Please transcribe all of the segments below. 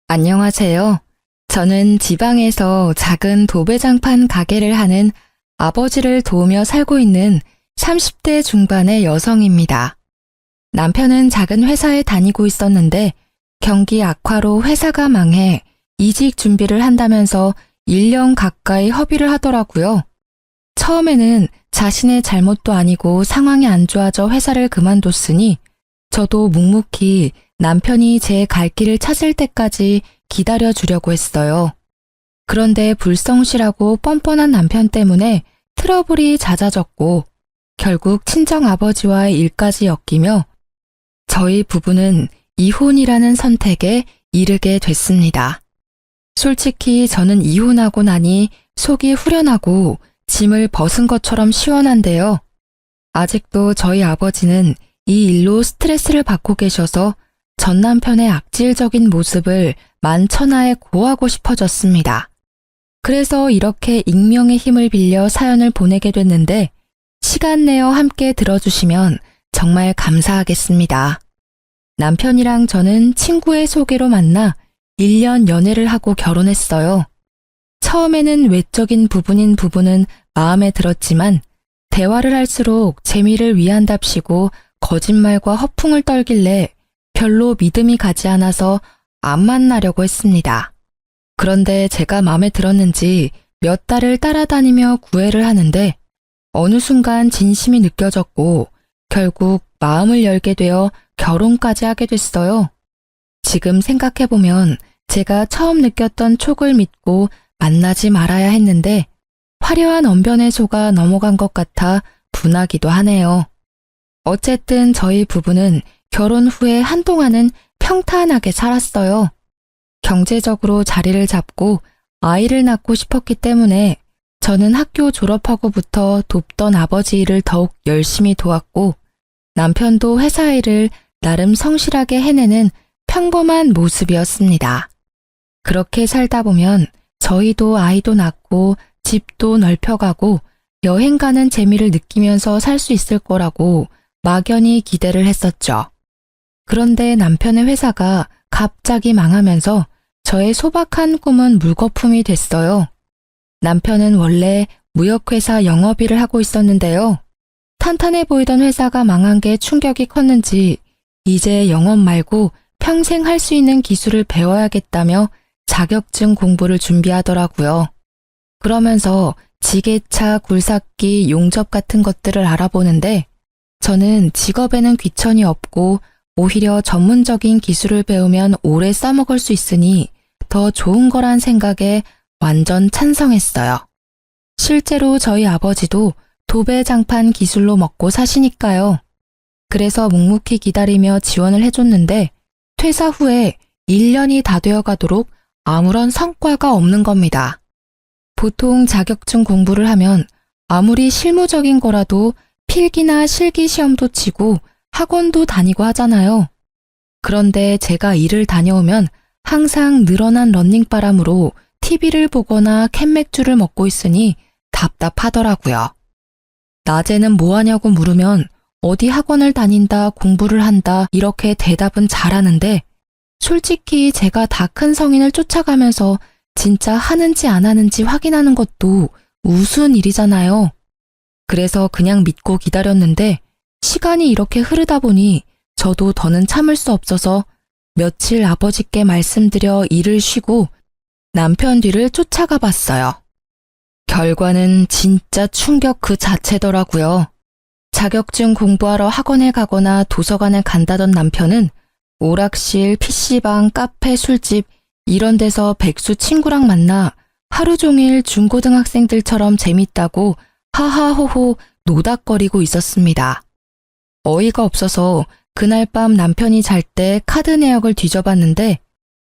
안녕하세요. 저는 지방에서 작은 도배장판 가게를 하는 아버지를 도우며 살고 있는 30대 중반의 여성입니다. 남편은 작은 회사에 다니고 있었는데 경기 악화로 회사가 망해 이직 준비를 한다면서 1년 가까이 허비를 하더라고요. 처음에는 자신의 잘못도 아니고 상황이 안 좋아져 회사를 그만뒀으니 저도 묵묵히 남편이 제 갈 길을 찾을 때까지 기다려주려고 했어요. 그런데 불성실하고 뻔뻔한 남편 때문에 트러블이 잦아졌고 결국 친정아버지와의 일까지 엮이며 저희 부부는 이혼이라는 선택에 이르게 됐습니다. 솔직히 저는 이혼하고 나니 속이 후련하고 짐을 벗은 것처럼 시원한데요. 아직도 저희 아버지는 이 일로 스트레스를 받고 계셔서 전 남편의 악질적인 모습을 만천하에 고하고 싶어졌습니다. 그래서 이렇게 익명의 힘을 빌려 사연을 보내게 됐는데 시간 내어 함께 들어주시면 정말 감사하겠습니다. 남편이랑 저는 친구의 소개로 만나 1년 연애를 하고 결혼했어요. 처음에는 외적인 부분은 마음에 들었지만 대화를 할수록 재미를 위한답시고 거짓말과 허풍을 떨길래 별로 믿음이 가지 않아서 안 만나려고 했습니다. 그런데 제가 마음에 들었는지 몇 달을 따라다니며 구애를 하는데 어느 순간 진심이 느껴졌고 결국 마음을 열게 되어 결혼까지 하게 됐어요. 지금 생각해보면 제가 처음 느꼈던 촉을 믿고 만나지 말아야 했는데 화려한 언변에 속아 넘어간 것 같아 분하기도 하네요. 어쨌든 저희 부부는 결혼 후에 한동안은 평탄하게 살았어요. 경제적으로 자리를 잡고 아이를 낳고 싶었기 때문에 저는 학교 졸업하고부터 돕던 아버지 일을 더욱 열심히 도왔고 남편도 회사 일을 나름 성실하게 해내는 평범한 모습이었습니다. 그렇게 살다 보면 저희도 아이도 낳고 집도 넓혀가고 여행 가는 재미를 느끼면서 살 수 있을 거라고 막연히 기대를 했었죠. 그런데 남편의 회사가 갑자기 망하면서 저의 소박한 꿈은 물거품이 됐어요. 남편은 원래 무역회사 영업일을 하고 있었는데요. 탄탄해 보이던 회사가 망한 게 충격이 컸는지 이제 영업 말고 평생 할 수 있는 기술을 배워야겠다며 자격증 공부를 준비하더라고요. 그러면서 지게차, 굴삭기, 용접 같은 것들을 알아보는데 저는 직업에는 귀천이 없고 오히려 전문적인 기술을 배우면 오래 써먹을 수 있으니 더 좋은 거란 생각에 완전 찬성했어요. 실제로 저희 아버지도 도배장판 기술로 먹고 사시니까요. 그래서 묵묵히 기다리며 지원을 해줬는데 퇴사 후에 1년이 다 되어가도록 아무런 성과가 없는 겁니다. 보통 자격증 공부를 하면 아무리 실무적인 거라도 필기나 실기 시험도 치고 학원도 다니고 하잖아요. 그런데 제가 일을 다녀오면 항상 늘어난 런닝바람으로 TV를 보거나 캔맥주를 먹고 있으니 답답하더라고요. 낮에는 뭐 하냐고 물으면 어디 학원을 다닌다, 공부를 한다 이렇게 대답은 잘하는데 솔직히 제가 다 큰 성인을 쫓아가면서 진짜 하는지 안 하는지 확인하는 것도 우스운 일이잖아요. 그래서 그냥 믿고 기다렸는데 시간이 이렇게 흐르다 보니 저도 더는 참을 수 없어서 며칠 아버지께 말씀드려 일을 쉬고 남편 뒤를 쫓아가 봤어요. 결과는 진짜 충격 그 자체더라고요. 자격증 공부하러 학원에 가거나 도서관에 간다던 남편은 오락실, PC방, 카페, 술집 이런 데서 백수 친구랑 만나 하루 종일 중고등학생들처럼 재밌다고 하하호호 노닥거리고 있었습니다. 어이가 없어서 그날 밤 남편이 잘 때 카드 내역을 뒤져봤는데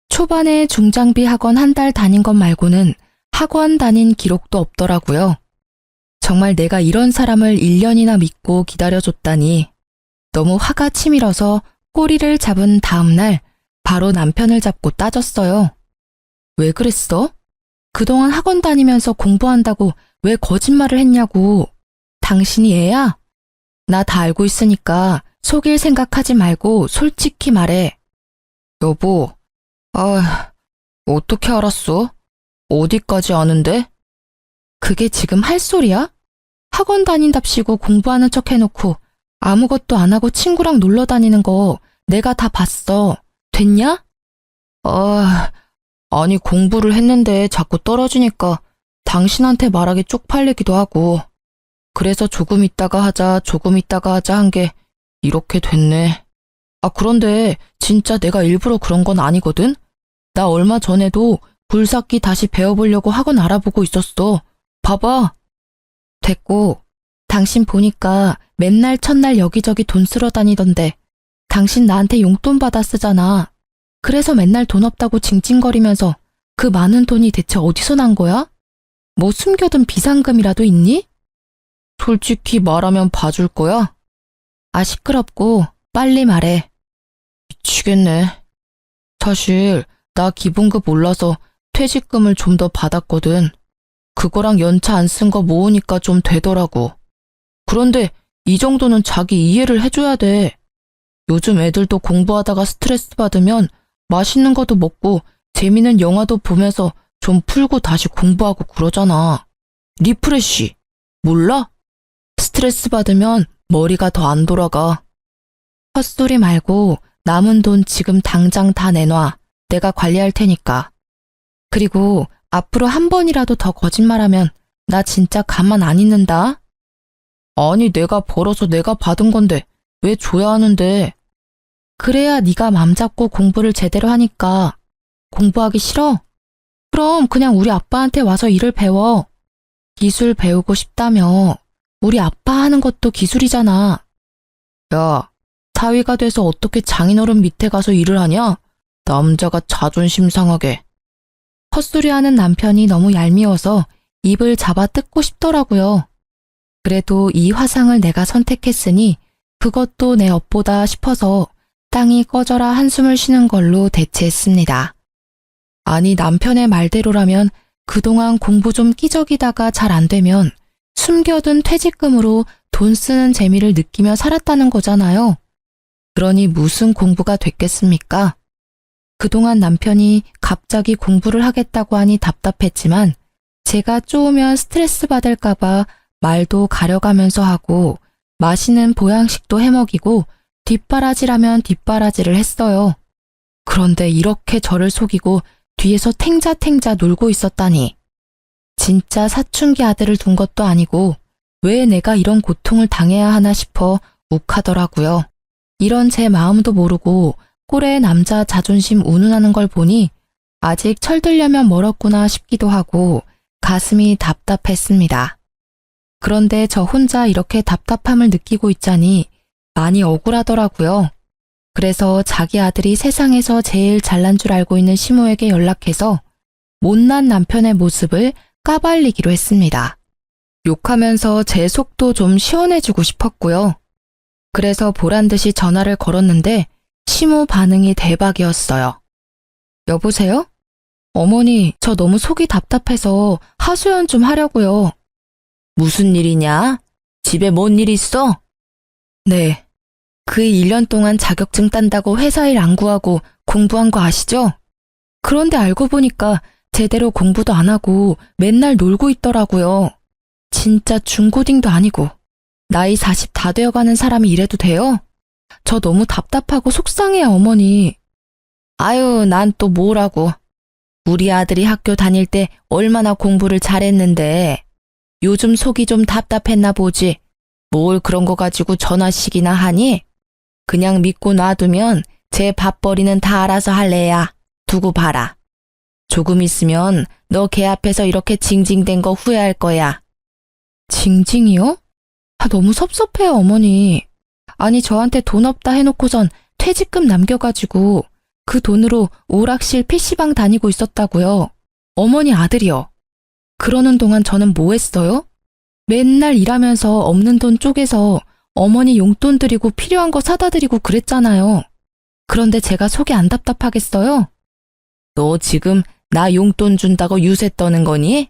초반에 중장비 학원 한 달 다닌 것 말고는 학원 다닌 기록도 없더라고요. 정말 내가 이런 사람을 1년이나 믿고 기다려줬다니 너무 화가 치밀어서 꼬리를 잡은 다음 날 바로 남편을 잡고 따졌어요. 왜 그랬어? 그동안 학원 다니면서 공부한다고 왜 거짓말을 했냐고. 당신이 애야? 나 다 알고 있으니까 속일 생각하지 말고 솔직히 말해. 여보, 어떻게 알았어? 어디까지 아는데? 그게 지금 할 소리야? 학원 다닌답시고 공부하는 척 해놓고 아무것도 안 하고 친구랑 놀러 다니는 거 내가 다 봤어. 됐냐? 아니 공부를 했는데 자꾸 떨어지니까 당신한테 말하기 쪽팔리기도 하고 그래서 조금 있다가 하자 한 게 이렇게 됐네. 그런데 진짜 내가 일부러 그런 건 아니거든? 나 얼마 전에도 굴삭기 다시 배워보려고 학원 알아보고 있었어. 봐봐. 됐고, 당신 보니까 맨날 첫날 여기저기 돈 쓰러 다니던데 당신 나한테 용돈 받아 쓰잖아. 그래서 맨날 돈 없다고 징징거리면서 그 많은 돈이 대체 어디서 난 거야? 뭐 숨겨둔 비상금이라도 있니? 솔직히 말하면 봐줄 거야? 시끄럽고 빨리 말해. 미치겠네. 사실 나 기본급 올라서 퇴직금을 좀 더 받았거든. 그거랑 연차 안 쓴 거 모으니까 좀 되더라고. 그런데 이 정도는 자기 이해를 해줘야 돼. 요즘 애들도 공부하다가 스트레스 받으면 맛있는 것도 먹고 재미있는 영화도 보면서 좀 풀고 다시 공부하고 그러잖아. 리프레쉬. 몰라? 스트레스 받으면 머리가 더 안 돌아가. 헛소리 말고 남은 돈 지금 당장 다 내놔. 내가 관리할 테니까. 그리고 앞으로 한 번이라도 더 거짓말하면 나 진짜 가만 안 있는다. 아니 내가 벌어서 내가 받은 건데 왜 줘야 하는데. 그래야 네가 맘 잡고 공부를 제대로 하니까. 공부하기 싫어? 그럼 그냥 우리 아빠한테 와서 일을 배워. 기술 배우고 싶다며. 우리 아빠 하는 것도 기술이잖아. 야, 사위가 돼서 어떻게 장인어른 밑에 가서 일을 하냐? 남자가 자존심 상하게. 헛소리하는 남편이 너무 얄미워서 입을 잡아 뜯고 싶더라고요. 그래도 이 화상을 내가 선택했으니 그것도 내 업보다 싶어서 땅이 꺼져라 한숨을 쉬는 걸로 대체했습니다. 아니 남편의 말대로라면 그동안 공부 좀 끼적이다가 잘 안 되면 숨겨둔 퇴직금으로 돈 쓰는 재미를 느끼며 살았다는 거잖아요. 그러니 무슨 공부가 됐겠습니까? 그동안 남편이 갑자기 공부를 하겠다고 하니 답답했지만 제가 쪼으면 스트레스 받을까봐 말도 가려가면서 하고 맛있는 보양식도 해먹이고 뒷바라지라면 뒷바라지를 했어요. 그런데 이렇게 저를 속이고 뒤에서 탱자탱자 놀고 있었다니. 진짜 사춘기 아들을 둔 것도 아니고 왜 내가 이런 고통을 당해야 하나 싶어 욱하더라고요. 이런 제 마음도 모르고 꼴의 남자 자존심 운운하는 걸 보니 아직 철들려면 멀었구나 싶기도 하고 가슴이 답답했습니다. 그런데 저 혼자 이렇게 답답함을 느끼고 있자니 많이 억울하더라고요. 그래서 자기 아들이 세상에서 제일 잘난 줄 알고 있는 시모에게 연락해서 못난 남편의 모습을 까발리기로 했습니다. 욕하면서 제 속도 좀 시원해주고 싶었고요. 그래서 보란듯이 전화를 걸었는데 시모 반응이 대박이었어요. 여보세요? 어머니, 저 너무 속이 답답해서 하소연 좀 하려고요. 무슨 일이냐? 집에 뭔 일 있어? 네. 그 1년 동안 자격증 딴다고 회사 일 안 구하고 공부한 거 아시죠? 그런데 알고 보니까 제대로 공부도 안 하고 맨날 놀고 있더라고요. 진짜 중고딩도 아니고. 나이 40 다 되어가는 사람이 이래도 돼요? 저 너무 답답하고 속상해요, 어머니. 아유, 난 또 뭐라고. 우리 아들이 학교 다닐 때 얼마나 공부를 잘했는데. 요즘 속이 좀 답답했나 보지. 뭘 그런 거 가지고 전화식이나 하니? 그냥 믿고 놔두면 제 밥벌이는 다 알아서 할래야. 두고 봐라. 조금 있으면 너 걔 앞에서 이렇게 징징댄 거 후회할 거야. 징징이요? 너무 섭섭해요, 어머니. 아니, 저한테 돈 없다 해놓고선 퇴직금 남겨가지고 그 돈으로 오락실 PC방 다니고 있었다고요. 어머니 아들이요. 그러는 동안 저는 뭐 했어요? 맨날 일하면서 없는 돈 쪼개서 어머니 용돈 드리고 필요한 거 사다 드리고 그랬잖아요. 그런데 제가 속이 안 답답하겠어요? 너 지금 나 용돈 준다고 유세 떠는 거니?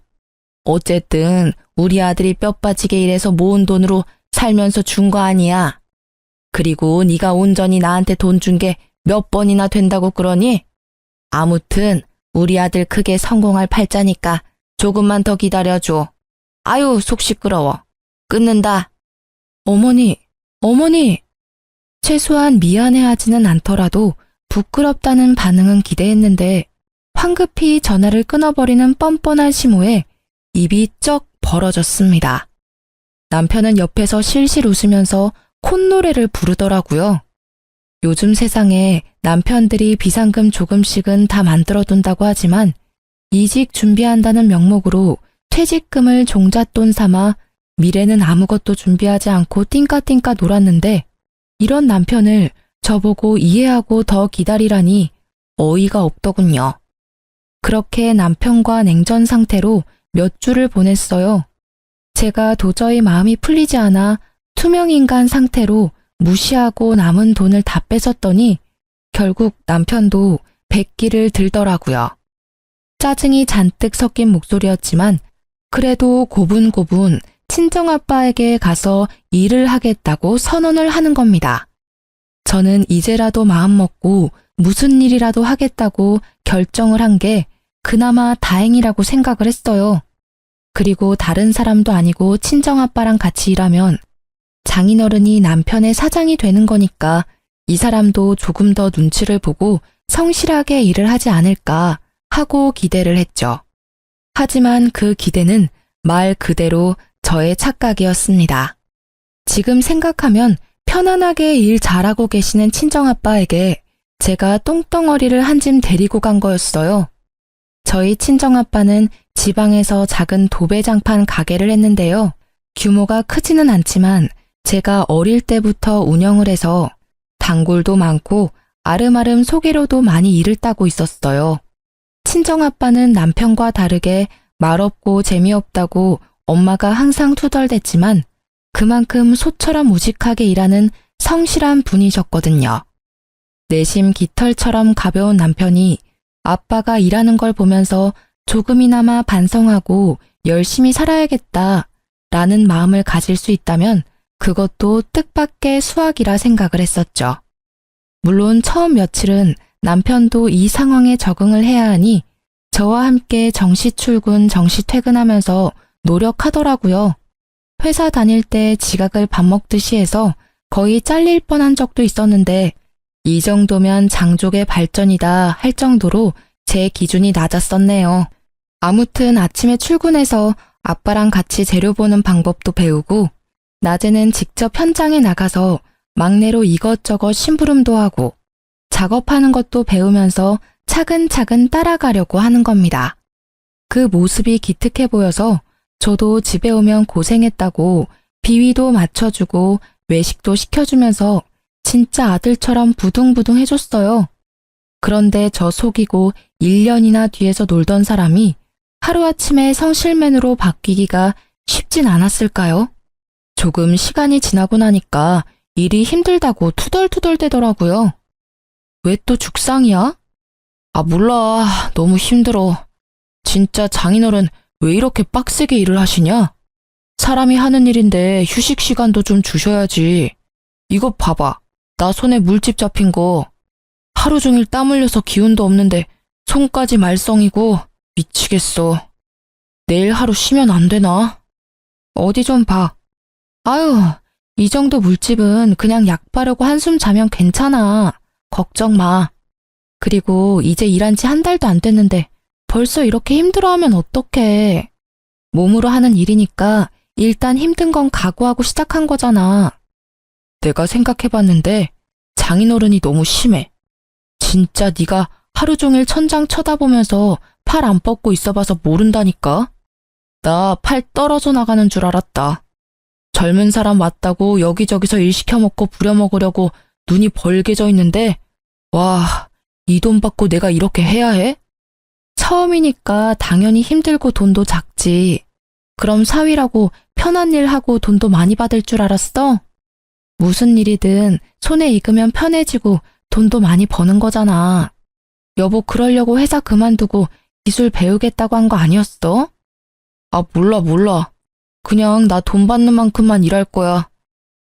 어쨌든 우리 아들이 뼈 빠지게 일해서 모은 돈으로 살면서 준 거 아니야. 그리고 네가 온전히 나한테 돈 준 게 몇 번이나 된다고 그러니? 아무튼 우리 아들 크게 성공할 팔자니까 조금만 더 기다려줘. 아유, 속 시끄러워. 끊는다. 어머니, 어머니. 최소한 미안해하지는 않더라도 부끄럽다는 반응은 기대했는데 황급히 전화를 끊어버리는 뻔뻔한 심호에 입이 쩍 벌어졌습니다. 남편은 옆에서 실실 웃으면서 콧노래를 부르더라고요. 요즘 세상에 남편들이 비상금 조금씩은 다 만들어둔다고 하지만 이직 준비한다는 명목으로 퇴직금을 종잣돈 삼아 미래는 아무것도 준비하지 않고 띵까띵까 놀았는데 이런 남편을 저보고 이해하고 더 기다리라니 어이가 없더군요. 그렇게 남편과 냉전 상태로 몇 주를 보냈어요. 제가 도저히 마음이 풀리지 않아 투명인간 상태로 무시하고 남은 돈을 다 뺏었더니 결국 남편도 백기를 들더라고요. 짜증이 잔뜩 섞인 목소리였지만 그래도 고분고분 친정아빠에게 가서 일을 하겠다고 선언을 하는 겁니다. 저는 이제라도 마음먹고 무슨 일이라도 하겠다고 결정을 한 게 그나마 다행이라고 생각을 했어요. 그리고 다른 사람도 아니고 친정아빠랑 같이 일하면 장인어른이 남편의 사장이 되는 거니까 이 사람도 조금 더 눈치를 보고 성실하게 일을 하지 않을까 하고 기대를 했죠. 하지만 그 기대는 말 그대로 저의 착각이었습니다. 지금 생각하면 편안하게 일 잘하고 계시는 친정아빠에게 제가 똥덩어리를 한 짐 데리고 간 거였어요. 저희 친정아빠는 지방에서 작은 도배장판 가게를 했는데요. 규모가 크지는 않지만 제가 어릴 때부터 운영을 해서 단골도 많고 아름아름 소개로도 많이 일을 따고 있었어요. 친정아빠는 남편과 다르게 말없고 재미없다고 엄마가 항상 투덜댔지만 그만큼 소처럼 우직하게 일하는 성실한 분이셨거든요. 내심 깃털처럼 가벼운 남편이 아빠가 일하는 걸 보면서 조금이나마 반성하고 열심히 살아야겠다 라는 마음을 가질 수 있다면 그것도 뜻밖의 수확이라 생각을 했었죠. 물론 처음 며칠은 남편도 이 상황에 적응을 해야 하니 저와 함께 정시 출근, 정시 퇴근하면서 노력하더라고요. 회사 다닐 때 지각을 밥 먹듯이 해서 거의 잘릴 뻔한 적도 있었는데 이 정도면 장족의 발전이다 할 정도로 제 기준이 낮았었네요. 아무튼 아침에 출근해서 아빠랑 같이 재료 보는 방법도 배우고 낮에는 직접 현장에 나가서 막내로 이것저것 심부름도 하고 작업하는 것도 배우면서 차근차근 따라가려고 하는 겁니다. 그 모습이 기특해 보여서 저도 집에 오면 고생했다고 비위도 맞춰주고 외식도 시켜주면서 진짜 아들처럼 부둥부둥 해줬어요. 그런데 저 속이고 1년이나 뒤에서 놀던 사람이 하루아침에 성실맨으로 바뀌기가 쉽진 않았을까요? 조금 시간이 지나고 나니까 일이 힘들다고 투덜투덜대더라고요. 왜 또 죽상이야? 아, 몰라. 너무 힘들어. 진짜 장인어른 왜 이렇게 빡세게 일을 하시냐? 사람이 하는 일인데 휴식 시간도 좀 주셔야지. 이거 봐봐. 나 손에 물집 잡힌 거. 하루 종일 땀 흘려서 기운도 없는데 손까지 말썽이고 미치겠어. 내일 하루 쉬면 안 되나? 어디 좀 봐. 아유, 이 정도 물집은 그냥 약 바르고 한숨 자면 괜찮아. 걱정 마. 그리고 이제 일한 지 한 달도 안 됐는데 벌써 이렇게 힘들어하면 어떡해. 몸으로 하는 일이니까 일단 힘든 건 각오하고 시작한 거잖아. 내가 생각해봤는데 장인어른이 너무 심해. 진짜 네가 하루 종일 천장 쳐다보면서 팔 안 뻗고 있어봐서 모른다니까. 나 팔 떨어져 나가는 줄 알았다. 젊은 사람 왔다고 여기저기서 일 시켜먹고 부려먹으려고 눈이 벌게져 있는데 와, 이 돈 받고 내가 이렇게 해야 해? 처음이니까 당연히 힘들고 돈도 작지. 그럼 사위라고 편한 일 하고 돈도 많이 받을 줄 알았어? 무슨 일이든 손에 익으면 편해지고 돈도 많이 버는 거잖아. 여보 그러려고 회사 그만두고 기술 배우겠다고 한 거 아니었어? 아, 몰라. 그냥 나 돈 받는 만큼만 일할 거야.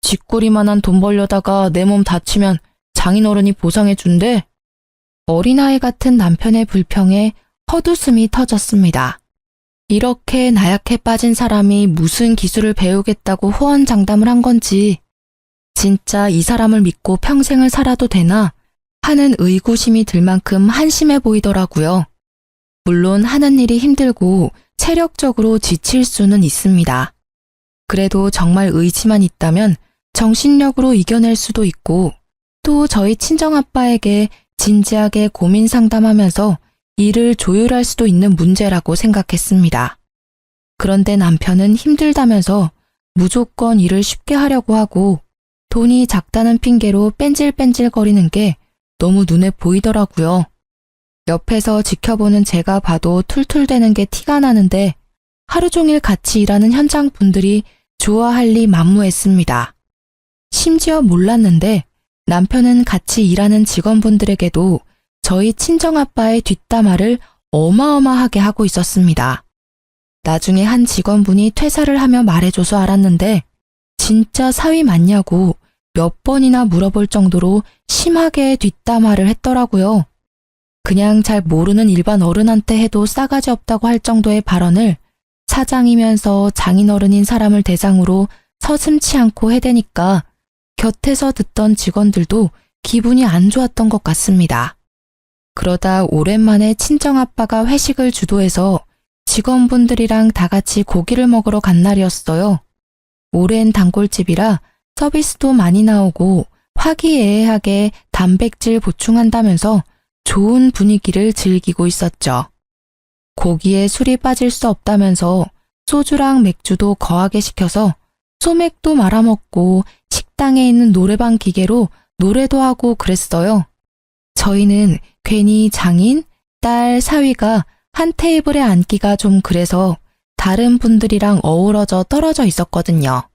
쥐꼬리만한 돈 벌려다가 내 몸 다치면 장인어른이 보상해 준대. 어린아이 같은 남편의 불평에 헛웃음이 터졌습니다. 이렇게 나약해 빠진 사람이 무슨 기술을 배우겠다고 호언장담을 한 건지, 진짜 이 사람을 믿고 평생을 살아도 되나 하는 의구심이 들 만큼 한심해 보이더라고요. 물론 하는 일이 힘들고 체력적으로 지칠 수는 있습니다. 그래도 정말 의지만 있다면 정신력으로 이겨낼 수도 있고, 또 저희 친정아빠에게 진지하게 고민 상담하면서 일을 조율할 수도 있는 문제라고 생각했습니다. 그런데 남편은 힘들다면서 무조건 일을 쉽게 하려고 하고 돈이 작다는 핑계로 뺀질뺀질거리는 게 너무 눈에 보이더라고요. 옆에서 지켜보는 제가 봐도 툴툴대는 게 티가 나는데 하루 종일 같이 일하는 현장 분들이 좋아할 리 만무했습니다. 심지어 몰랐는데 남편은 같이 일하는 직원분들에게도 저희 친정아빠의 뒷담화를 어마어마하게 하고 있었습니다. 나중에 한 직원분이 퇴사를 하며 말해줘서 알았는데 진짜 사위 맞냐고 몇 번이나 물어볼 정도로 심하게 뒷담화를 했더라고요. 그냥 잘 모르는 일반 어른한테 해도 싸가지 없다고 할 정도의 발언을 사장이면서 장인어른인 사람을 대상으로 서슴지 않고 해대니까 곁에서 듣던 직원들도 기분이 안 좋았던 것 같습니다. 그러다 오랜만에 친정아빠가 회식을 주도해서 직원분들이랑 다 같이 고기를 먹으러 간 날이었어요. 오랜 단골집이라 서비스도 많이 나오고 화기애애하게 단백질 보충한다면서 좋은 분위기를 즐기고 있었죠. 고기에 술이 빠질 수 없다면서 소주랑 맥주도 거하게 시켜서 소맥도 말아먹고 식당에 있는 노래방 기계로 노래도 하고 그랬어요. 저희는 괜히 장인, 딸, 사위가 한 테이블에 앉기가 좀 그래서 다른 분들이랑 어우러져 떨어져 있었거든요.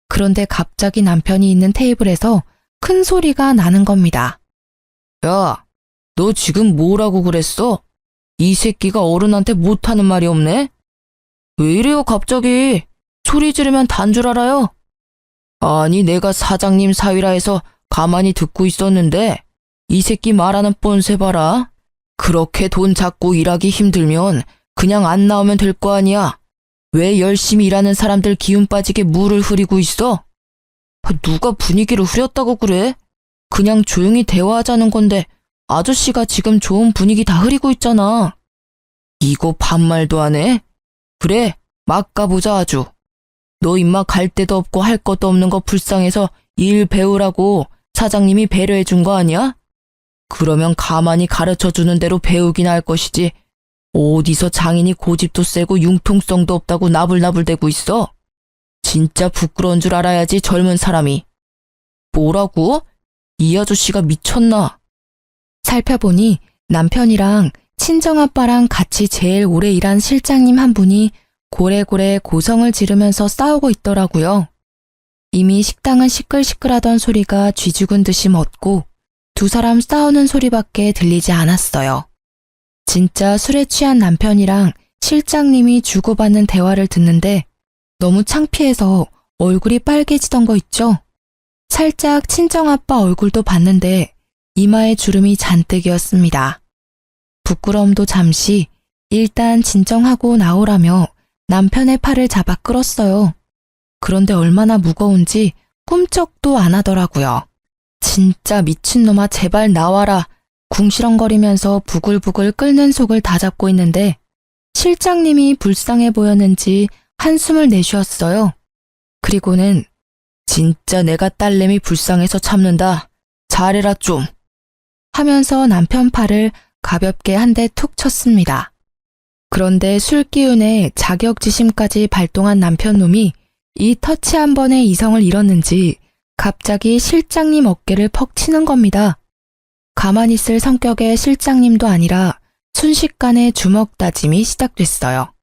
그런데 갑자기 남편이 있는 테이블에서 큰 소리가 나는 겁니다. 야, 너 지금 뭐라고 그랬어? 이 새끼가 어른한테 못하는 말이 없네? 왜 이래요 갑자기? 소리 지르면 단 줄 알아요? 아니 내가 사장님 사위라 해서 가만히 듣고 있었는데 이 새끼 말하는 뻔세 봐라. 그렇게 돈 잡고 일하기 힘들면 그냥 안 나오면 될 거 아니야. 왜 열심히 일하는 사람들 기운 빠지게 물을 흐리고 있어? 누가 분위기를 흐렸다고 그래? 그냥 조용히 대화하자는 건데 아저씨가 지금 좋은 분위기 다 흐리고 있잖아. 이거 반말도 안 해? 그래, 막 가보자 아주. 너 임마 갈 데도 없고 할 것도 없는 거 불쌍해서 일 배우라고 사장님이 배려해 준 거 아니야? 그러면 가만히 가르쳐주는 대로 배우긴 할 것이지. 어디서 장인이 고집도 세고 융통성도 없다고 나불나불대고 있어? 진짜 부끄러운 줄 알아야지 젊은 사람이. 뭐라고? 이 아저씨가 미쳤나? 살펴보니 남편이랑 친정아빠랑 같이 제일 오래 일한 실장님 한 분이 고래고래 고성을 지르면서 싸우고 있더라고요. 이미 식당은 시끌시끌하던 소리가 쥐죽은 듯이 멎고 두 사람 싸우는 소리밖에 들리지 않았어요. 진짜 술에 취한 남편이랑 실장님이 주고받는 대화를 듣는데 너무 창피해서 얼굴이 빨개지던 거 있죠? 살짝 친정아빠 얼굴도 봤는데 이마에 주름이 잔뜩이었습니다. 부끄러움도 잠시 일단 진정하고 나오라며 남편의 팔을 잡아 끌었어요. 그런데 얼마나 무거운지 꿈쩍도 안 하더라고요. 진짜 미친놈아 제발 나와라. 궁시렁거리면서 부글부글 끓는 속을 다 잡고 있는데 실장님이 불쌍해 보였는지 한숨을 내쉬었어요. 그리고는 진짜 내가 딸내미 불쌍해서 참는다. 잘해라 좀. 하면서 남편 팔을 가볍게 한 대 툭 쳤습니다. 그런데 술 기운에 자격지심까지 발동한 남편놈이 이 터치 한 번에 이성을 잃었는지 갑자기 실장님 어깨를 퍽 치는 겁니다. 가만히 있을 성격의 실장님도 아니라 순식간에 주먹 다짐이 시작됐어요.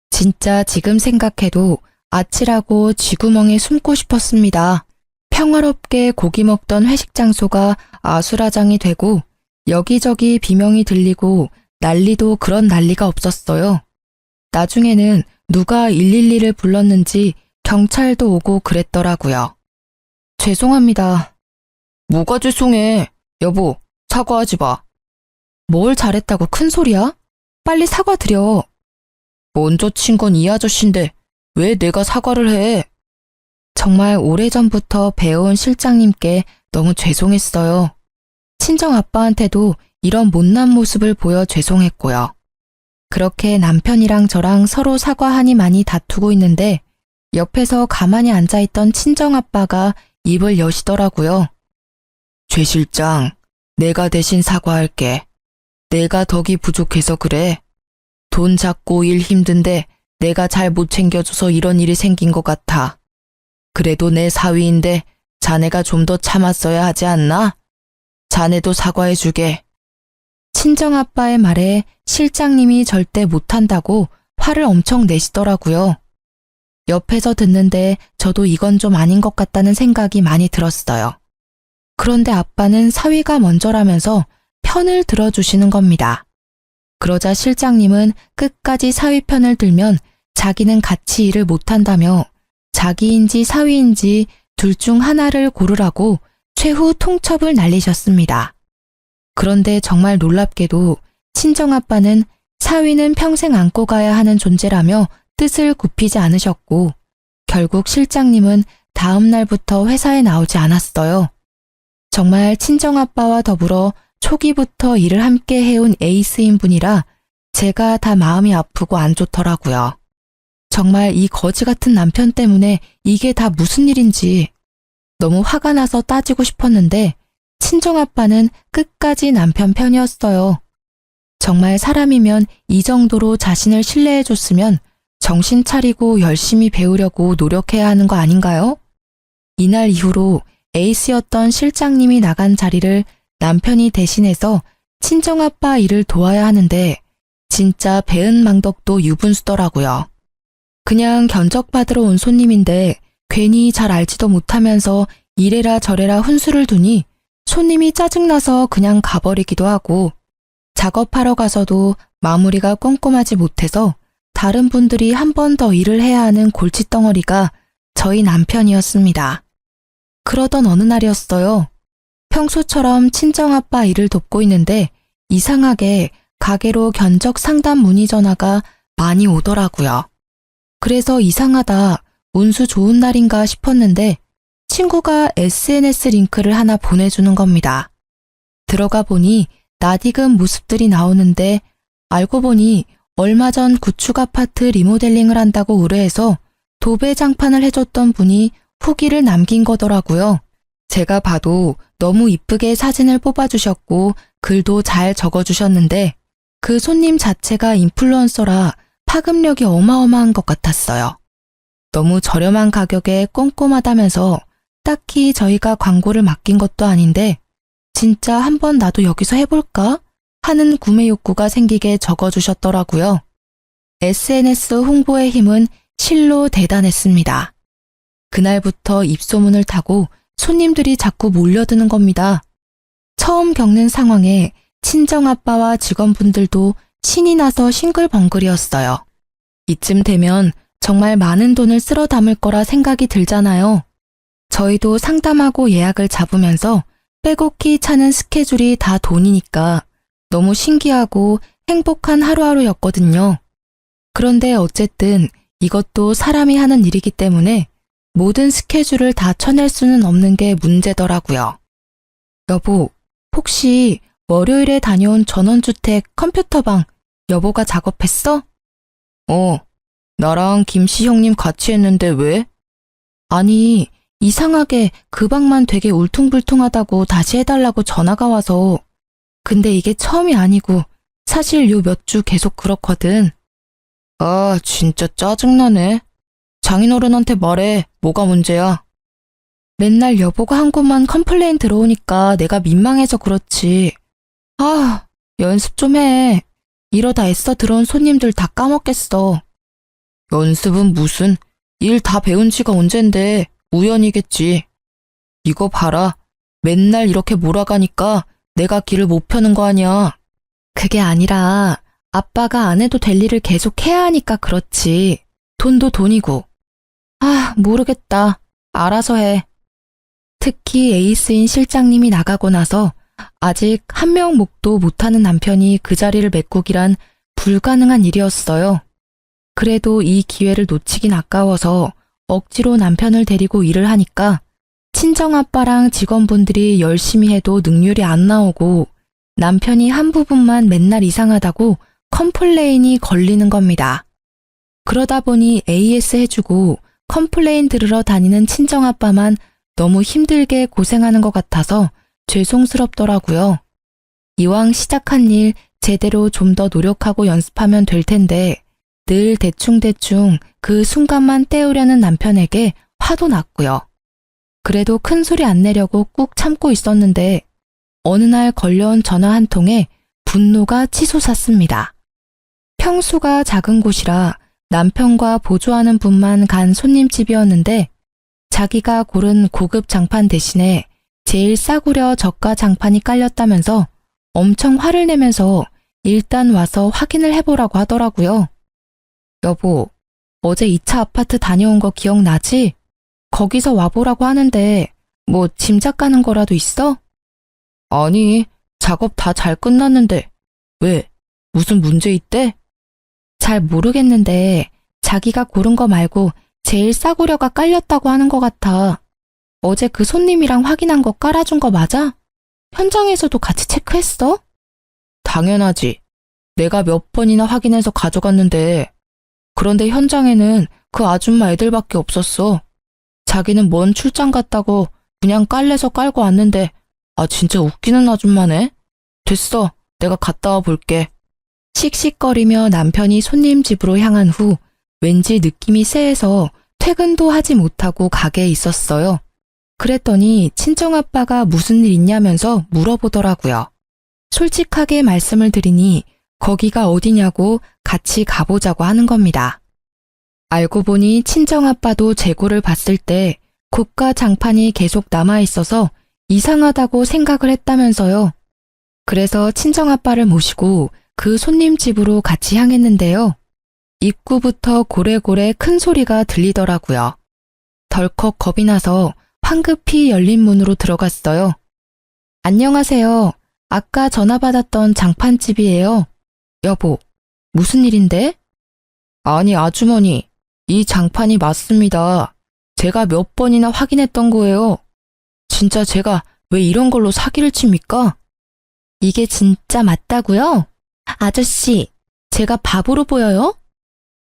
진짜 지금 생각해도 아찔하고 쥐구멍에 숨고 싶었습니다. 평화롭게 고기 먹던 회식 장소가 아수라장이 되고 여기저기 비명이 들리고 난리도 그런 난리가 없었어요. 나중에는 누가 112를 불렀는지 경찰도 오고 그랬더라고요. 죄송합니다. 뭐가 죄송해. 여보, 사과하지 마. 뭘 잘했다고 큰 소리야? 빨리 사과드려. 먼저 친 건 이 아저씨인데 왜 내가 사과를 해? 정말 오래전부터 배워온 실장님께 너무 죄송했어요. 친정 아빠한테도 이런 못난 모습을 보여 죄송했고요. 그렇게 남편이랑 저랑 서로 사과하니 많이 다투고 있는데 옆에서 가만히 앉아있던 친정 아빠가 입을 여시더라고요. 최 실장, 내가 대신 사과할게. 내가 덕이 부족해서 그래. 돈 잡고 일 힘든데 내가 잘 못 챙겨줘서 이런 일이 생긴 것 같아. 그래도 내 사위인데 자네가 좀 더 참았어야 하지 않나? 자네도 사과해주게. 친정아빠의 말에 실장님이 절대 못한다고 화를 엄청 내시더라고요. 옆에서 듣는데 저도 이건 좀 아닌 것 같다는 생각이 많이 들었어요. 그런데 아빠는 사위가 먼저라면서 편을 들어주시는 겁니다. 그러자 실장님은 끝까지 사위 편을 들면 자기는 같이 일을 못한다며 자기인지 사위인지 둘 중 하나를 고르라고 최후 통첩을 날리셨습니다. 그런데 정말 놀랍게도 친정아빠는 사위는 평생 안고 가야 하는 존재라며 뜻을 굽히지 않으셨고 결국 실장님은 다음 날부터 회사에 나오지 않았어요. 정말 친정아빠와 더불어 초기부터 일을 함께 해온 에이스인 분이라 제가 다 마음이 아프고 안 좋더라고요. 정말 이 거지 같은 남편 때문에 이게 다 무슨 일인지 너무 화가 나서 따지고 싶었는데 친정아빠는 끝까지 남편 편이었어요. 정말 사람이면 이 정도로 자신을 신뢰해줬으면 정신 차리고 열심히 배우려고 노력해야 하는 거 아닌가요? 이날 이후로 에이스였던 실장님이 나간 자리를 남편이 대신해서 친정아빠 일을 도와야 하는데 진짜 배은망덕도 유분수더라고요. 그냥 견적받으러 온 손님인데 괜히 잘 알지도 못하면서 이래라 저래라 훈수를 두니 손님이 짜증나서 그냥 가버리기도 하고 작업하러 가서도 마무리가 꼼꼼하지 못해서 다른 분들이 한 번 더 일을 해야 하는 골칫덩어리가 저희 남편이었습니다. 그러던 어느 날이었어요. 평소처럼 친정아빠 일을 돕고 있는데 이상하게 가게로 견적 상담 문의 전화가 많이 오더라고요. 그래서 이상하다, 운수 좋은 날인가 싶었는데 친구가 SNS 링크를 하나 보내주는 겁니다. 들어가 보니 낯익은 모습들이 나오는데 알고 보니 얼마 전 구축 아파트 리모델링을 한다고 의뢰해서 도배장판을 해줬던 분이 후기를 남긴 거더라고요. 제가 봐도 너무 이쁘게 사진을 뽑아주셨고 글도 잘 적어주셨는데 그 손님 자체가 인플루언서라 파급력이 어마어마한 것 같았어요. 너무 저렴한 가격에 꼼꼼하다면서 딱히 저희가 광고를 맡긴 것도 아닌데 진짜 한번 나도 여기서 해볼까? 하는 구매 욕구가 생기게 적어주셨더라고요. SNS 홍보의 힘은 실로 대단했습니다. 그날부터 입소문을 타고 손님들이 자꾸 몰려드는 겁니다. 처음 겪는 상황에 친정아빠와 직원분들도 신이 나서 싱글벙글이었어요. 이쯤 되면 정말 많은 돈을 쓸어 담을 거라 생각이 들잖아요. 저희도 상담하고 예약을 잡으면서 빼곡히 차는 스케줄이 다 돈이니까 너무 신기하고 행복한 하루하루였거든요. 그런데 어쨌든 이것도 사람이 하는 일이기 때문에 모든 스케줄을 다 쳐낼 수는 없는 게 문제더라고요. 여보, 혹시 월요일에 다녀온 전원주택 컴퓨터방 여보가 작업했어? 나랑 김씨 형님 같이 했는데 왜? 아니, 이상하게 그 방만 되게 울퉁불퉁하다고 다시 해달라고 전화가 와서. 근데 이게 처음이 아니고 사실 요 몇 주 계속 그렇거든. 아, 진짜 짜증나네. 장인어른한테 말해. 뭐가 문제야? 맨날 여보가 한 곳만 컴플레인 들어오니까 내가 민망해서 그렇지. 아, 연습 좀 해. 이러다 애써 들어온 손님들 다 까먹겠어. 연습은 무슨, 일 다 배운 지가 언젠데 우연이겠지. 이거 봐라. 맨날 이렇게 몰아가니까 내가 길을 못 펴는 거 아니야. 그게 아니라 아빠가 안 해도 될 일을 계속 해야 하니까 그렇지. 돈도 돈이고. 아, 모르겠다. 알아서 해. 특히 에이스인 실장님이 나가고 나서 아직 한 명 목도 못하는 남편이 그 자리를 메꾸기란 불가능한 일이었어요. 그래도 이 기회를 놓치긴 아까워서 억지로 남편을 데리고 일을 하니까 친정아빠랑 직원분들이 열심히 해도 능률이 안 나오고 남편이 한 부분만 맨날 이상하다고 컴플레인이 걸리는 겁니다. 그러다 보니 AS 해주고 컴플레인 들으러 다니는 친정아빠만 너무 힘들게 고생하는 것 같아서 죄송스럽더라고요. 이왕 시작한 일 제대로 좀 더 노력하고 연습하면 될 텐데 늘 대충대충 그 순간만 때우려는 남편에게 화도 났고요. 그래도 큰 소리 안 내려고 꾹 참고 있었는데 어느 날 걸려온 전화 한 통에 분노가 치솟았습니다. 평수가 작은 곳이라 남편과 보조하는 분만 간 손님집이었는데 자기가 고른 고급 장판 대신에 제일 싸구려 저가 장판이 깔렸다면서 엄청 화를 내면서 일단 와서 확인을 해보라고 하더라고요. 여보, 어제 2차 아파트 다녀온 거 기억나지? 거기서 와보라고 하는데 뭐 짐작 가는 거라도 있어? 아니, 작업 다 잘 끝났는데. 왜? 무슨 문제 있대? 잘 모르겠는데 자기가 고른 거 말고 제일 싸구려가 깔렸다고 하는 것 같아. 어제 그 손님이랑 확인한 거 깔아준 거 맞아? 현장에서도 같이 체크했어? 당연하지. 내가 몇 번이나 확인해서 가져갔는데. 그런데 현장에는 그 아줌마 애들밖에 없었어. 자기는 먼 출장 갔다고 그냥 깔래서 깔고 왔는데 진짜 웃기는 아줌마네. 됐어. 내가 갔다 와 볼게. 씩씩거리며 남편이 손님 집으로 향한 후 왠지 느낌이 쎄해서 퇴근도 하지 못하고 가게에 있었어요. 그랬더니 친정아빠가 무슨 일 있냐면서 물어보더라고요. 솔직하게 말씀을 드리니 거기가 어디냐고 같이 가보자고 하는 겁니다. 알고 보니 친정아빠도 재고를 봤을 때 고가 장판이 계속 남아있어서 이상하다고 생각을 했다면서요. 그래서 친정아빠를 모시고 그 손님 집으로 같이 향했는데요. 입구부터 고래고래 큰 소리가 들리더라고요. 덜컥 겁이 나서 황급히 열린 문으로 들어갔어요. 안녕하세요. 아까 전화 받았던 장판집이에요. 여보, 무슨 일인데? 아니, 아주머니. 이 장판이 맞습니다. 제가 몇 번이나 확인했던 거예요. 진짜 제가 왜 이런 걸로 사기를 칩니까? 이게 진짜 맞다고요? 아저씨, 제가 바보로 보여요?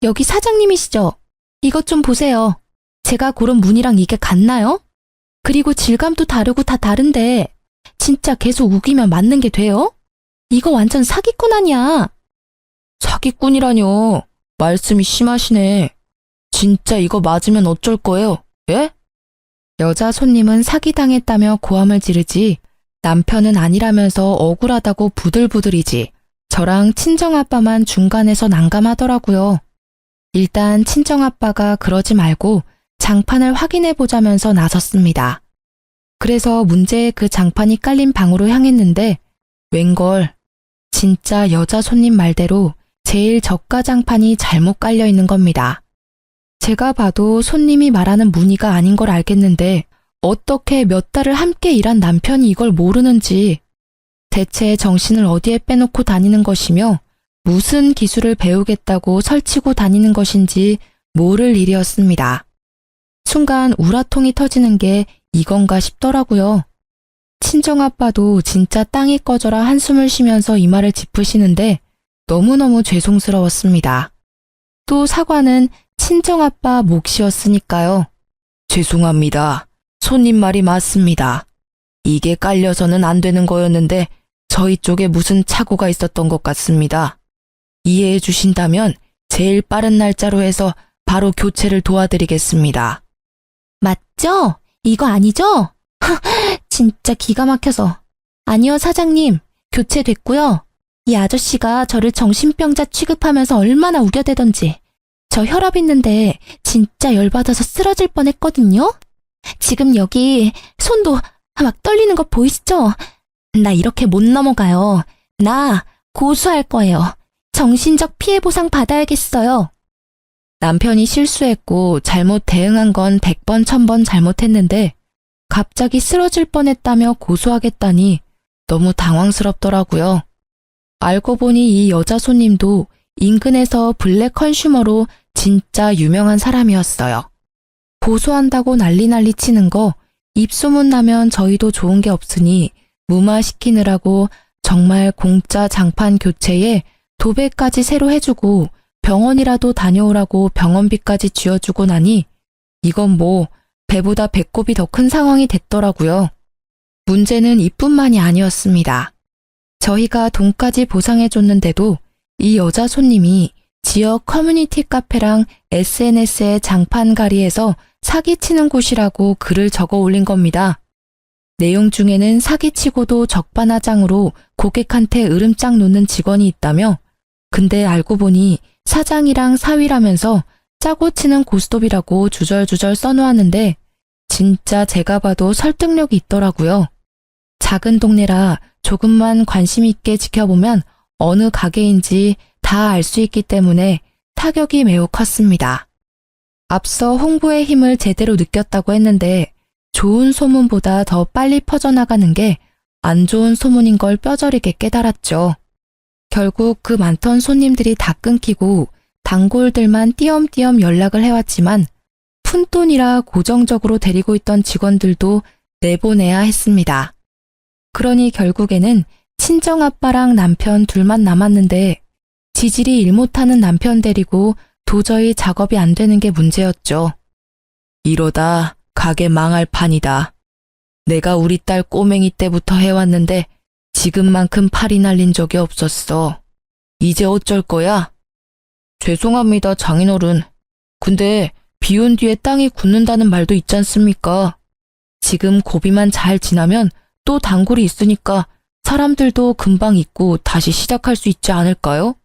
여기 사장님이시죠? 이것 좀 보세요. 제가 고른 무늬랑 이게 같나요? 그리고 질감도 다르고 다 다른데 진짜 계속 우기면 맞는 게 돼요? 이거 완전 사기꾼 아니야. 사기꾼이라뇨. 말씀이 심하시네. 진짜 이거 맞으면 어쩔 거예요? 예? 여자 손님은 사기당했다며 고함을 지르지 남편은 아니라면서 억울하다고 부들부들이지 저랑 친정아빠만 중간에서 난감하더라고요. 일단 친정아빠가 그러지 말고 장판을 확인해보자면서 나섰습니다. 그래서 문제의 그 장판이 깔린 방으로 향했는데 웬걸 진짜 여자 손님 말대로 제일 저가 장판이 잘못 깔려 있는 겁니다. 제가 봐도 손님이 말하는 무늬가 아닌 걸 알겠는데 어떻게 몇 달을 함께 일한 남편이 이걸 모르는지 대체 정신을 어디에 빼놓고 다니는 것이며 무슨 기술을 배우겠다고 설치고 다니는 것인지 모를 일이었습니다. 순간 우라통이 터지는 게 이건가 싶더라고요. 친정아빠도 진짜 땅이 꺼져라 한숨을 쉬면서 이 말을 짚으시는데 너무너무 죄송스러웠습니다. 또 사과는 친정아빠 몫이었으니까요. 죄송합니다. 손님 말이 맞습니다. 이게 깔려서는 안 되는 거였는데 저희 쪽에 무슨 착오가 있었던 것 같습니다. 이해해 주신다면 제일 빠른 날짜로 해서 바로 교체를 도와드리겠습니다. 맞죠? 이거 아니죠? 진짜 기가 막혀서. 아니요, 사장님. 교체됐고요. 이 아저씨가 저를 정신병자 취급하면서 얼마나 우겨대던지. 저 혈압 있는데 진짜 열받아서 쓰러질 뻔했거든요. 지금 여기 손도 막 떨리는 거 보이시죠? 나 이렇게 못 넘어가요. 나 고소할 거예요. 정신적 피해 보상 받아야겠어요. 남편이 실수했고 잘못 대응한 건 100번 1000번 잘못했는데 갑자기 쓰러질 뻔했다며 고소하겠다니 너무 당황스럽더라고요. 알고 보니 이 여자 손님도 인근에서 블랙 컨슈머로 진짜 유명한 사람이었어요. 고소한다고 난리 치는 거 입소문 나면 저희도 좋은 게 없으니 무마시키느라고 정말 공짜 장판 교체에 도배까지 새로 해주고 병원이라도 다녀오라고 병원비까지 쥐어주고 나니 이건 뭐 배보다 배꼽이 더 큰 상황이 됐더라고요. 문제는 이뿐만이 아니었습니다. 저희가 돈까지 보상해줬는데도 이 여자 손님이 지역 커뮤니티 카페랑 SNS에 장판가리에서 사기치는 곳이라고 글을 적어 올린 겁니다. 내용 중에는 사기치고도 적반하장으로 고객한테 으름장 놓는 직원이 있다며, 근데 알고 보니 사장이랑 사위라면서 짜고 치는 고스톱이라고 주절주절 써놓았는데 진짜 제가 봐도 설득력이 있더라고요. 작은 동네라 조금만 관심 있게 지켜보면 어느 가게인지 다 알 수 있기 때문에 타격이 매우 컸습니다. 앞서 홍보의 힘을 제대로 느꼈다고 했는데 좋은 소문보다 더 빨리 퍼져나가는 게 안 좋은 소문인 걸 뼈저리게 깨달았죠. 결국 그 많던 손님들이 다 끊기고 단골들만 띄엄띄엄 연락을 해왔지만 푼돈이라 고정적으로 데리고 있던 직원들도 내보내야 했습니다. 그러니 결국에는 친정아빠랑 남편 둘만 남았는데 지질이 일 못하는 남편 데리고 도저히 작업이 안 되는 게 문제였죠. 이러다 가게 망할 판이다. 내가 우리 딸 꼬맹이 때부터 해왔는데 지금만큼 팔이 날린 적이 없었어. 이제 어쩔 거야? 죄송합니다, 장인어른. 근데 비온 뒤에 땅이 굳는다는 말도 있지 않습니까? 지금 고비만 잘 지나면 또 단골이 있으니까 사람들도 금방 잊고 다시 시작할 수 있지 않을까요?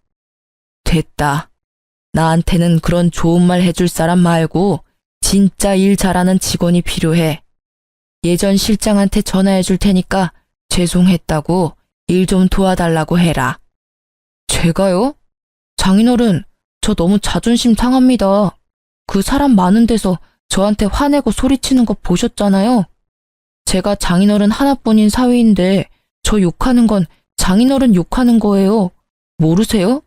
됐다. 나한테는 그런 좋은 말 해줄 사람 말고 진짜 일 잘하는 직원이 필요해. 예전 실장한테 전화해 줄 테니까 죄송했다고 일 좀 도와달라고 해라. 제가요? 장인어른, 저 너무 자존심 상합니다. 그 사람 많은 데서 저한테 화내고 소리치는 거 보셨잖아요. 제가 장인어른 하나뿐인 사위인데 저 욕하는 건 장인어른 욕하는 거예요. 모르세요?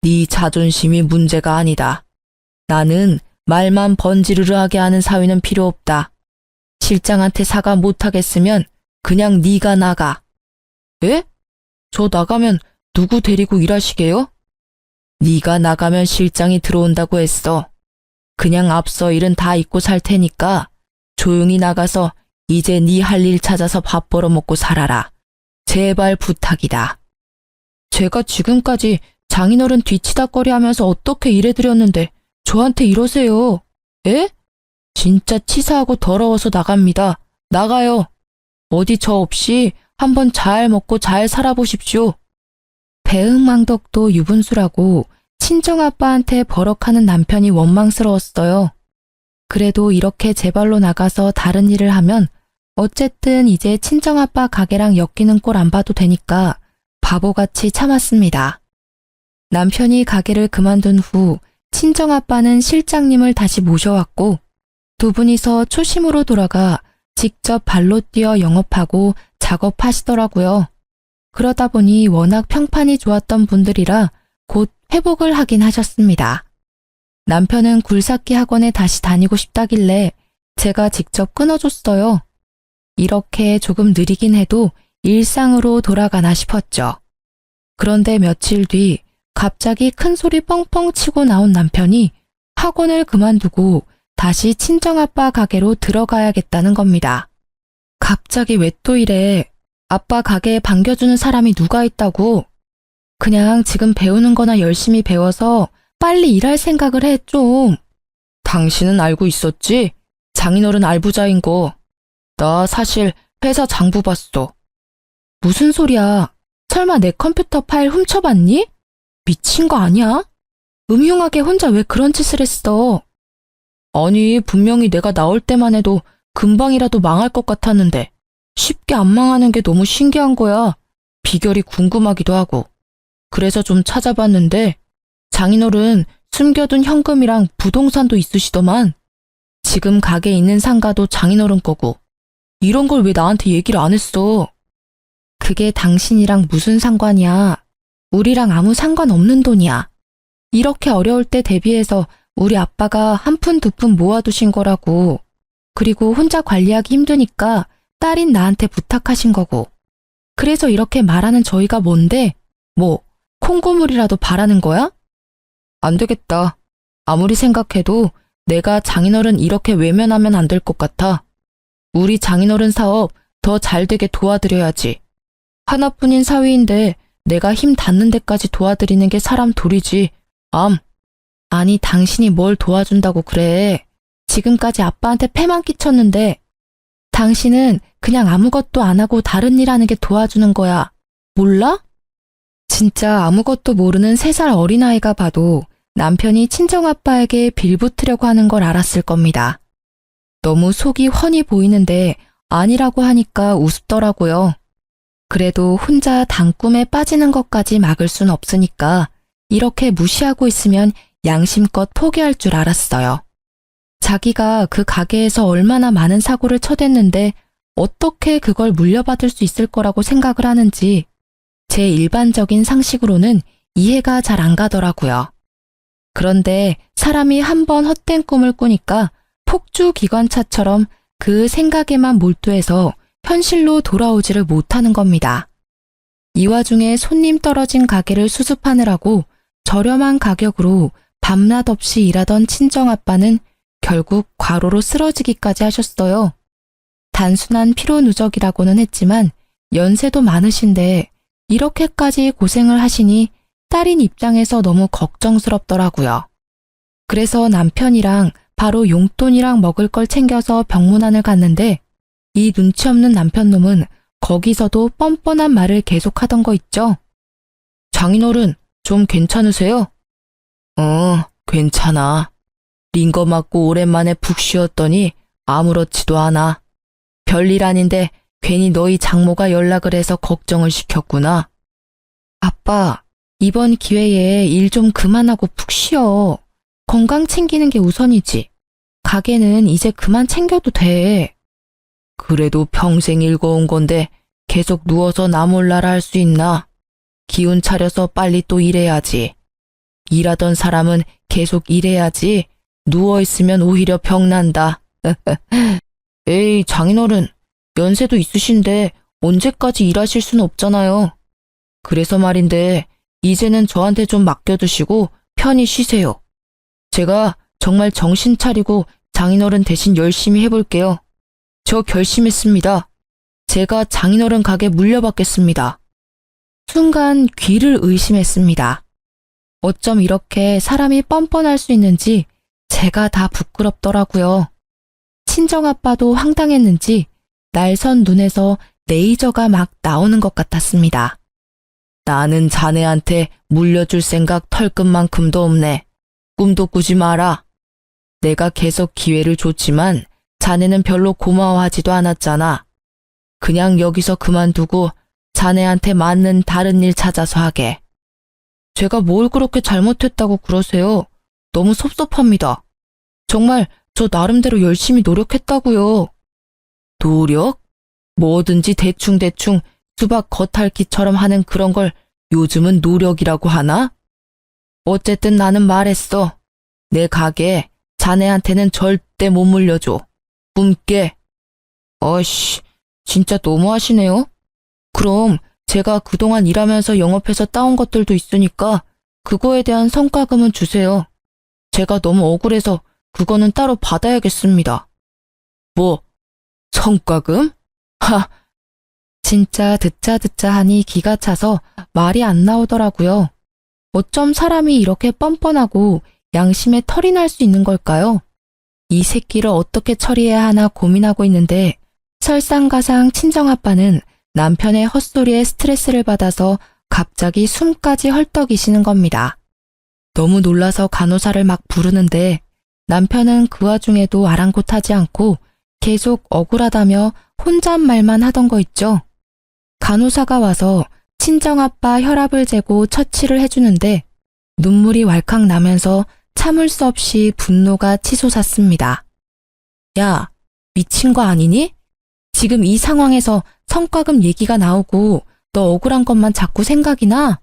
네 자존심이 문제가 아니다. 나는 말만 번지르르하게 하는 사위는 필요 없다. 실장한테 사과 못하겠으면 그냥 네가 나가. 예? 저 나가면 누구 데리고 일하시게요? 네가 나가면 실장이 들어온다고 했어. 그냥 앞서 일은 다 잊고 살 테니까 조용히 나가서 이제 네 할 일 찾아서 밥 벌어먹고 살아라. 제발 부탁이다. 제가 지금까지 장인어른 뒤치다꺼리 하면서 어떻게 일해드렸는데 저한테 이러세요. 에? 진짜 치사하고 더러워서 나갑니다. 나가요. 어디 저 없이 한번 잘 먹고 잘 살아보십시오. 배응망덕도 유분수라고 친정아빠한테 버럭하는 남편이 원망스러웠어요. 그래도 이렇게 제 발로 나가서 다른 일을 하면 어쨌든 이제 친정아빠 가게랑 엮이는 꼴 안 봐도 되니까 바보같이 참았습니다. 남편이 가게를 그만둔 후 친정아빠는 실장님을 다시 모셔왔고 두 분이서 초심으로 돌아가 직접 발로 뛰어 영업하고 작업하시더라고요. 그러다 보니 워낙 평판이 좋았던 분들이라 곧 회복을 하긴 하셨습니다. 남편은 굴삭기 학원에 다시 다니고 싶다길래 제가 직접 끊어줬어요. 이렇게 조금 느리긴 해도 일상으로 돌아가나 싶었죠. 그런데 며칠 뒤 갑자기 큰 소리 뻥뻥 치고 나온 남편이 학원을 그만두고 다시 친정아빠 가게로 들어가야겠다는 겁니다. 갑자기 왜 또 이래? 아빠 가게에 반겨주는 사람이 누가 있다고? 그냥 지금 배우는 거나 열심히 배워서 빨리 일할 생각을 해 좀. 당신은 알고 있었지? 장인어른 알부자인 거. 나 사실 회사 장부 봤어. 무슨 소리야? 설마 내 컴퓨터 파일 훔쳐봤니? 미친 거 아니야? 음흉하게 혼자 왜 그런 짓을 했어? 아니, 분명히 내가 나올 때만 해도 금방이라도 망할 것 같았는데 쉽게 안 망하는 게 너무 신기한 거야. 비결이 궁금하기도 하고. 그래서 좀 찾아봤는데 장인어른 숨겨둔 현금이랑 부동산도 있으시더만. 지금 가게에 있는 상가도 장인어른 거고. 이런 걸 왜 나한테 얘기를 안 했어? 그게 당신이랑 무슨 상관이야? 우리랑 아무 상관없는 돈이야. 이렇게 어려울 때 대비해서 우리 아빠가 한 푼 두 푼 모아두신 거라고. 그리고 혼자 관리하기 힘드니까 딸인 나한테 부탁하신 거고. 그래서 이렇게 말하는 저희가 뭔데? 뭐, 콩고물이라도 바라는 거야? 안 되겠다. 아무리 생각해도 내가 장인어른 이렇게 외면하면 안 될 것 같아. 우리 장인어른 사업 더 잘 되게 도와드려야지. 하나뿐인 사위인데 내가 힘 닿는 데까지 도와드리는 게 사람 도리지. 아니, 당신이 뭘 도와준다고 그래. 지금까지 아빠한테 패만 끼쳤는데 당신은 그냥 아무것도 안 하고 다른 일 하는 게 도와주는 거야. 몰라? 진짜 아무것도 모르는 3살 어린아이가 봐도 남편이 친정아빠에게 빌붙으려고 하는 걸 알았을 겁니다. 너무 속이 훤히 보이는데 아니라고 하니까 우습더라고요. 그래도 혼자 단꿈에 빠지는 것까지 막을 순 없으니까 이렇게 무시하고 있으면 양심껏 포기할 줄 알았어요. 자기가 그 가게에서 얼마나 많은 사고를 쳐댔는데 어떻게 그걸 물려받을 수 있을 거라고 생각을 하는지 제 일반적인 상식으로는 이해가 잘 안 가더라고요. 그런데 사람이 한번 헛된 꿈을 꾸니까 폭주 기관차처럼 그 생각에만 몰두해서 현실로 돌아오지를 못하는 겁니다. 이 와중에 손님 떨어진 가게를 수습하느라고 저렴한 가격으로 밤낮 없이 일하던 친정아빠는 결국 과로로 쓰러지기까지 하셨어요. 단순한 피로 누적이라고는 했지만 연세도 많으신데 이렇게까지 고생을 하시니 딸인 입장에서 너무 걱정스럽더라고요. 그래서 남편이랑 바로 용돈이랑 먹을 걸 챙겨서 병문안을 갔는데 이 눈치 없는 남편놈은 거기서도 뻔뻔한 말을 계속하던 거 있죠. 장인어른, 좀 괜찮으세요? 괜찮아. 링거 맞고 오랜만에 푹 쉬었더니 아무렇지도 않아. 별일 아닌데 괜히 너희 장모가 연락을 해서 걱정을 시켰구나. 아빠, 이번 기회에 일 좀 그만하고 푹 쉬어. 건강 챙기는 게 우선이지. 가게는 이제 그만 챙겨도 돼. 그래도 평생 읽어온 건데 계속 누워서 나 몰라라 할 수 있나? 기운 차려서 빨리 또 일해야지. 일하던 사람은 계속 일해야지. 누워있으면 오히려 병난다. 에이, 장인어른, 연세도 있으신데 언제까지 일하실 수는 없잖아요. 그래서 말인데 이제는 저한테 좀 맡겨두시고 편히 쉬세요. 제가 정말 정신 차리고 장인어른 대신 열심히 해볼게요. 저 결심했습니다. 제가 장인어른 가게 물려받겠습니다. 순간 귀를 의심했습니다. 어쩜 이렇게 사람이 뻔뻔할 수 있는지 제가 다 부끄럽더라고요. 친정아빠도 황당했는지 날선 눈에서 레이저가 막 나오는 것 같았습니다. 나는 자네한테 물려줄 생각 털끝만큼도 없네. 꿈도 꾸지 마라. 내가 계속 기회를 줬지만 자네는 별로 고마워하지도 않았잖아. 그냥 여기서 그만두고 자네한테 맞는 다른 일 찾아서 하게. 제가 뭘 그렇게 잘못했다고 그러세요? 너무 섭섭합니다. 정말 저 나름대로 열심히 노력했다고요. 노력? 뭐든지 대충대충 수박 겉핥기처럼 하는 그런 걸 요즘은 노력이라고 하나? 어쨌든 나는 말했어. 내 가게 자네한테는 절대 못 물려줘. 꿈깨. 어이씨, 진짜 너무하시네요. 그럼 제가 그동안 일하면서 영업해서 따온 것들도 있으니까 그거에 대한 성과금은 주세요. 제가 너무 억울해서 그거는 따로 받아야겠습니다. 뭐, 성과금? 하! 진짜 듣자 하니 기가 차서 말이 안 나오더라고요. 어쩜 사람이 이렇게 뻔뻔하고 양심에 털이 날 수 있는 걸까요? 이 새끼를 어떻게 처리해야 하나 고민하고 있는데 설상가상 친정아빠는 남편의 헛소리에 스트레스를 받아서 갑자기 숨까지 헐떡이시는 겁니다. 너무 놀라서 간호사를 막 부르는데 남편은 그 와중에도 아랑곳하지 않고 계속 억울하다며 혼잣말만 하던 거 있죠. 간호사가 와서 친정아빠 혈압을 재고 처치를 해주는데 눈물이 왈칵 나면서 참을 수 없이 분노가 치솟았습니다. 야, 미친 거 아니니? 지금 이 상황에서 성과금 얘기가 나오고 너 억울한 것만 자꾸 생각이 나?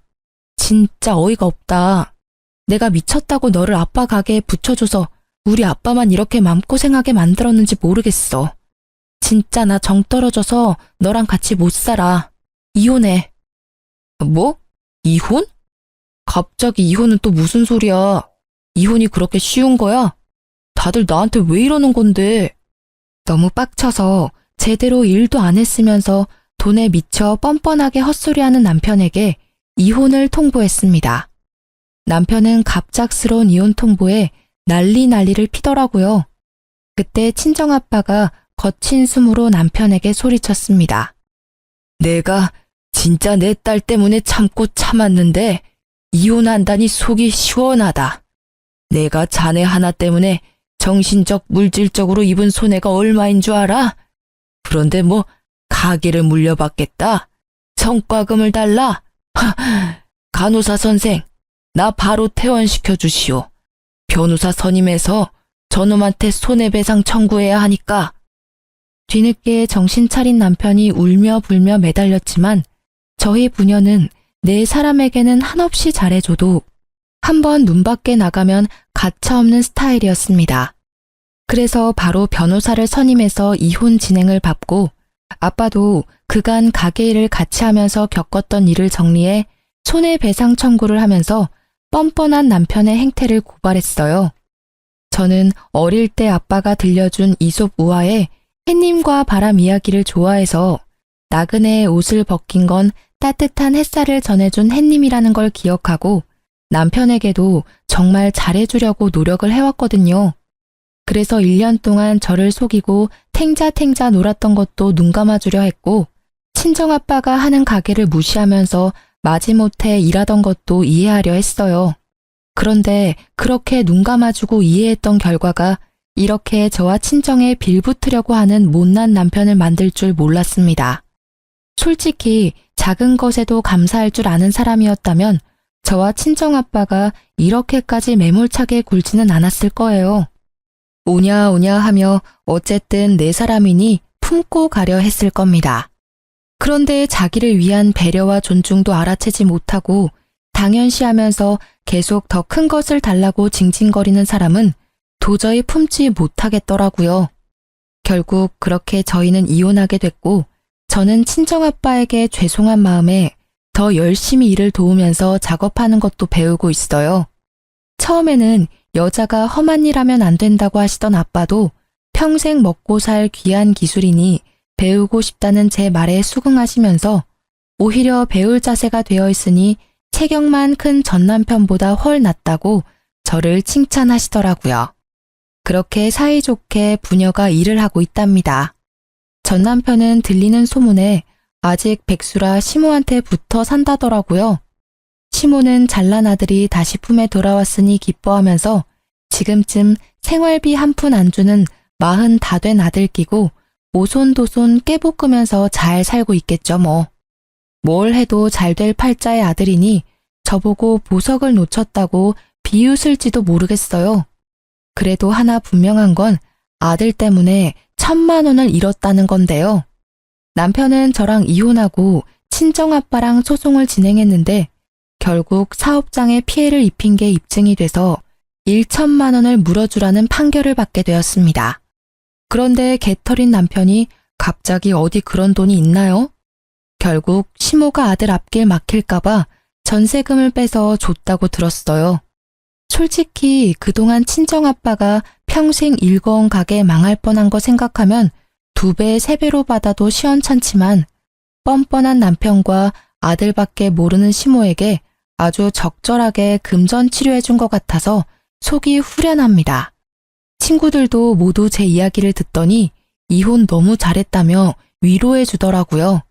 진짜 어이가 없다. 내가 미쳤다고 너를 아빠 가게에 붙여줘서 우리 아빠만 이렇게 맘고생하게 만들었는지 모르겠어. 진짜 나 정 떨어져서 너랑 같이 못 살아. 이혼해. 뭐? 이혼? 갑자기 이혼은 또 무슨 소리야? 이혼이 그렇게 쉬운 거야? 다들 나한테 왜 이러는 건데? 너무 빡쳐서 제대로 일도 안 했으면서 돈에 미쳐 뻔뻔하게 헛소리하는 남편에게 이혼을 통보했습니다. 남편은 갑작스러운 이혼 통보에 난리를 피더라고요. 그때 친정아빠가 거친 숨으로 남편에게 소리쳤습니다. 내가 진짜 내 딸 때문에 참고 참았는데 이혼한다니 속이 시원하다. 내가 자네 하나 때문에 정신적, 물질적으로 입은 손해가 얼마인 줄 알아? 그런데 뭐 가게를 물려받겠다? 성과금을 달라? 간호사 선생, 나 바로 퇴원시켜 주시오. 변호사 선임해서 저놈한테 손해배상 청구해야 하니까. 뒤늦게 정신 차린 남편이 울며 불며 매달렸지만 저희 부녀는 네 사람에게는 한없이 잘해줘도 한번 눈 밖에 나가면 가차없는 스타일이었습니다. 그래서 바로 변호사를 선임해서 이혼 진행을 밟고 아빠도 그간 가게 일을 같이 하면서 겪었던 일을 정리해 손해배상 청구를 하면서 뻔뻔한 남편의 행태를 고발했어요. 저는 어릴 때 아빠가 들려준 이솝 우화에 햇님과 바람 이야기를 좋아해서 나그네의 옷을 벗긴 건 따뜻한 햇살을 전해준 햇님이라는 걸 기억하고 남편에게도 정말 잘해주려고 노력을 해왔거든요. 그래서 1년 동안 저를 속이고 탱자탱자 놀았던 것도 눈 감아주려 했고 친정아빠가 하는 가게를 무시하면서 마지못해 일하던 것도 이해하려 했어요. 그런데 그렇게 눈 감아주고 이해했던 결과가 이렇게 저와 친정에 빌붙으려고 하는 못난 남편을 만들 줄 몰랐습니다. 솔직히 작은 것에도 감사할 줄 아는 사람이었다면 저와 친정아빠가 이렇게까지 매몰차게 굴지는 않았을 거예요. 오냐오냐 하며 어쨌든 네 사람이니 품고 가려 했을 겁니다. 그런데 자기를 위한 배려와 존중도 알아채지 못하고 당연시하면서 계속 더 큰 것을 달라고 징징거리는 사람은 도저히 품지 못하겠더라고요. 결국 그렇게 저희는 이혼하게 됐고 저는 친정아빠에게 죄송한 마음에 더 열심히 일을 도우면서 작업하는 것도 배우고 있어요. 처음에는 여자가 험한 일 하면 안 된다고 하시던 아빠도 평생 먹고 살 귀한 기술이니 배우고 싶다는 제 말에 수긍하시면서 오히려 배울 자세가 되어 있으니 체격만 큰 전남편보다 훨 낫다고 저를 칭찬하시더라고요. 그렇게 사이좋게 부녀가 일을 하고 있답니다. 전남편은 들리는 소문에 아직 백수라 시모한테 붙어 산다더라고요. 시모는 잘난 아들이 다시 품에 돌아왔으니 기뻐하면서 지금쯤 생활비 한 푼 안 주는 40 다 된 아들 끼고 오손도손 깨볶으면서 잘 살고 있겠죠 뭐. 뭘 해도 잘 될 팔자의 아들이니 저보고 보석을 놓쳤다고 비웃을지도 모르겠어요. 그래도 하나 분명한 건 아들 때문에 1,000만 원을 잃었다는 건데요. 남편은 저랑 이혼하고 친정아빠랑 소송을 진행했는데 결국 사업장에 피해를 입힌 게 입증이 돼서 1,000만 원을 물어주라는 판결을 받게 되었습니다. 그런데 개털인 남편이 갑자기 어디 그런 돈이 있나요? 결국 시모가 아들 앞길 막힐까봐 전세금을 빼서 줬다고 들었어요. 솔직히 그동안 친정아빠가 평생 일궈온 가게 망할 뻔한 거 생각하면 2배, 3배로 받아도 시원찮지만 뻔뻔한 남편과 아들밖에 모르는 시모에게 아주 적절하게 금전 치료해준 것 같아서 속이 후련합니다. 친구들도 모두 제 이야기를 듣더니 이혼 너무 잘했다며 위로해 주더라고요.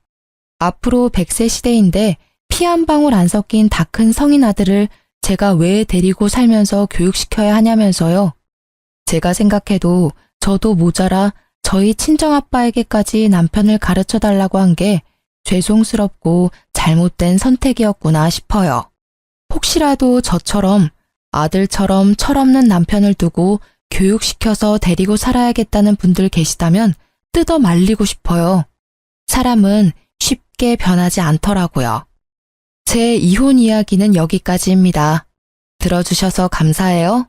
앞으로 100세 시대인데 피 한 방울 안 섞인 다 큰 성인 아들을 제가 왜 데리고 살면서 교육시켜야 하냐면서요. 제가 생각해도 저도 모자라 저희 친정아빠에게까지 남편을 가르쳐달라고 한 게 죄송스럽고 잘못된 선택이었구나 싶어요. 혹시라도 저처럼 아들처럼 철없는 남편을 두고 교육시켜서 데리고 살아야겠다는 분들 계시다면 뜯어 말리고 싶어요. 사람은 쉽게 변하지 않더라고요. 제 이혼 이야기는 여기까지입니다. 들어주셔서 감사해요.